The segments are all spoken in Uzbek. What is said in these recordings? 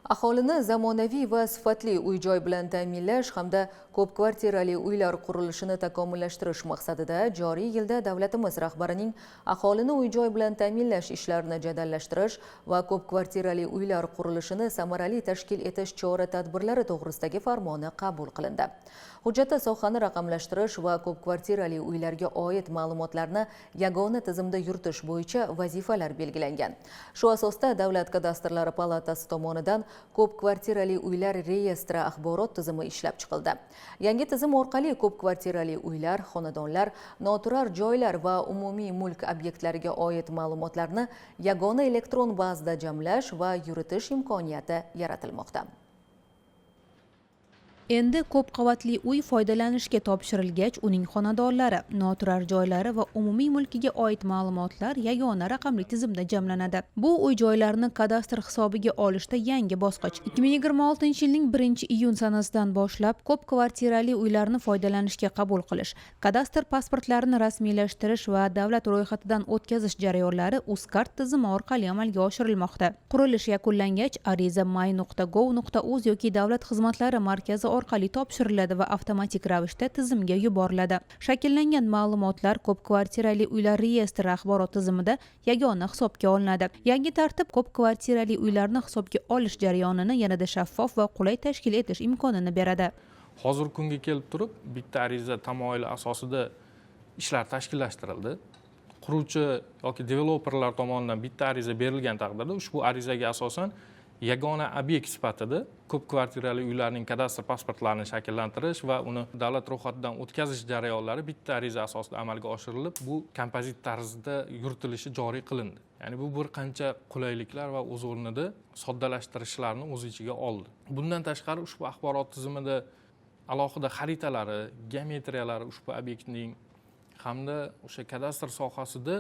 Aholini zamonaviy va sifatli uy-joy bilan ta'minlash hamda ko'p kvartirali uylar qurilishini takomillashtirish maqsadida joriy yilda davlatimiz rahbarining aholini uy-joy bilan ta'minlash ishlarini jadallashtirish va ko'p kvartirali uylar qurilishini samarali tashkil etish chora-tadbirlari to'g'risidagi farmoni qabul qilindi. Hujjatda sohani raqamlashtirish va ko'p kvartirali uylarga oid ma'lumotlarni yagona tizimda yuritish bo'yicha vazifalar belgilangan. Shu asosda Davlat kadastrlari palatasi tomonidan ko'p kvartirali uylar reyestri axborot tizimi ishlab chiqildi. Yangi tizim orqali ko'p kvartirali uylar, xonadonlar, noturar joylar va umumiy mulk obyektlariga oid ma'lumotlarni yagona elektron bazada jamlash va yuritish imkoniyati yaratilmoqda. Endi ko'p qavatli uy foydalanishga topshirilgach, uning xonadonlari, noturar joylari va umumiy mulkiga oid ma'lumotlar yagona raqamli tizimda jamlanadi. Bu uy-joylarni kadastr hisobiga olishda yangi bosqich. 2026-yilning 1-iyun sanasidan boshlab ko'p kvartirali uylarni foydalanishga qabul qilish, kadastr pasportlarini rasmiylashtirish va davlat ro'yxatidan o'tkazish jarayonlari Uzkart tizimi orqali amalga oshirilmoqda. Qurilish yakunlangach, ariza may.gov.uz yoki Davlat xizmatlari markazi orqali topshiriladi va avtomatik ravishda tizimga yuboriladi. Shakllangan ma'lumotlar ko'p kvartirali uylar reyestri axborot tizimida yagona hisobga olinadi. Yangi tartib ko'p kvartirali uylarni hisobga olish jarayonini yanada shaffof va qulay tashkil etish imkonini beradi. Hozir kunga kelib turib, bitta ariza tamoyili asosida ishlar tashkillashtirildi. Quruvchi yoki developerlar tomonidan bitta ariza berilgan taqdirda ushbu arizaga asosan yagona obyekt sifatida ko'p kvartirali uylarning kadastr pasportlarini shakllantirish va uni davlat ro'yxatidan o'tkazish jarayonlari bitta ariza asosida amalga oshirilib, bu kompozit tarzda yuritilishi joriy qilindi. Ya'ni bu bir qancha qulayliklar va o'z o'rnida soddalashtirishlarni o'z ichiga oldi. Bundan tashqari ushbu axborot tizimida alohida xaritalari, geometriyalari ushbu obyektning hamda o'sha kadastr sohasida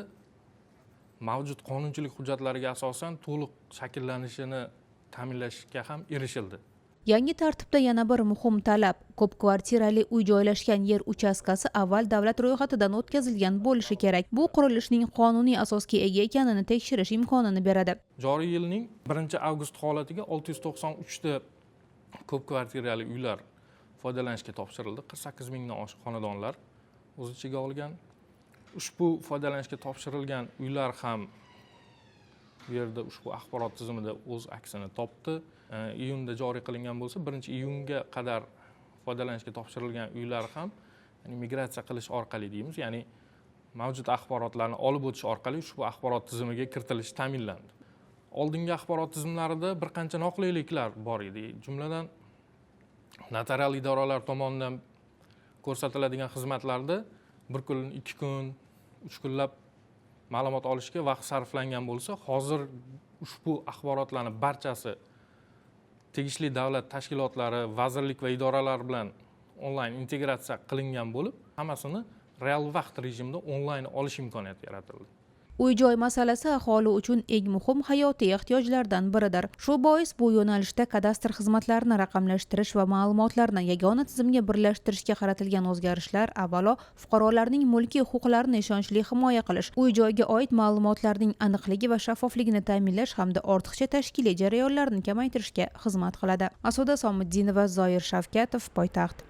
mavjud qonunchilik hujjatlariga asosan to'liq shakllanishini ta'minlashga ham erishildi. Yangi tartibda yana bir muhim talab: ko'p kvartirali uy joylashgan yer uchastkasi avval davlat ro'yxatidan o'tkazilgan bo'lishi kerak. Bu qurilishning qonuniy asosga ega ekanini tekshirish imkonini beradi. Joriy yilning 1-avgust holatiga 693 ta ko'p kvartirali uylar foydalanishga topshirildi. 48 mingdan oshiq xonadonlar o'z ichiga olgan. Ushbu foydalanishga topshirilgan uylar ham bu yerda ushbu axborot tizimida o'z aksini topdi. Iyunda joriy qilingan bo'lsa, 1-iyunga qadar foydalanishga topshirilgan uylar ham migratsiya qilish orqali deymiz, ya'ni mavjud axborotlarni olib o'tish orqali ushbu axborot tizimiga kiritilishi ta'minlandi. Oldingi axborot tizimlarida bir qancha noqulayliklar bor edi. Jumladan notarial idoralar tomonidan ko'rsatiladigan xizmatlarda bir kun, 2 kun, 3 kunlab ma'lumot olishga vaqt sarflangan bo'lsa, hozir ushbu axborotlarning barchasi tegishli davlat tashkilotlari, vazirlik va idoralar bilan onlayn integratsiya qilingan bo'lib, hammasini real vaqt rejimida onlayn olish imkoniyati yaratildi. Uy-joy masalasi aholi uchun eng muhim hayotiy ehtiyojlardan biridir. Shu bois bu yo'nalishda kadastr xizmatlarini raqamlashtirish va ma'lumotlarni yagona tizimga birlashtirishga qaratilgan o'zgarishlar avvalo fuqarolarning mulkiy huquqlarini ishonchli himoya qilish, uy-joyga oid ma'lumotlarning aniqligi va shaffofligini ta'minlash hamda ortiqcha tashkiliy jarayonlarni kamaytirishga xizmat qiladi. Asoda Somiddinova, Zoir Shavkatov, Poytaxt.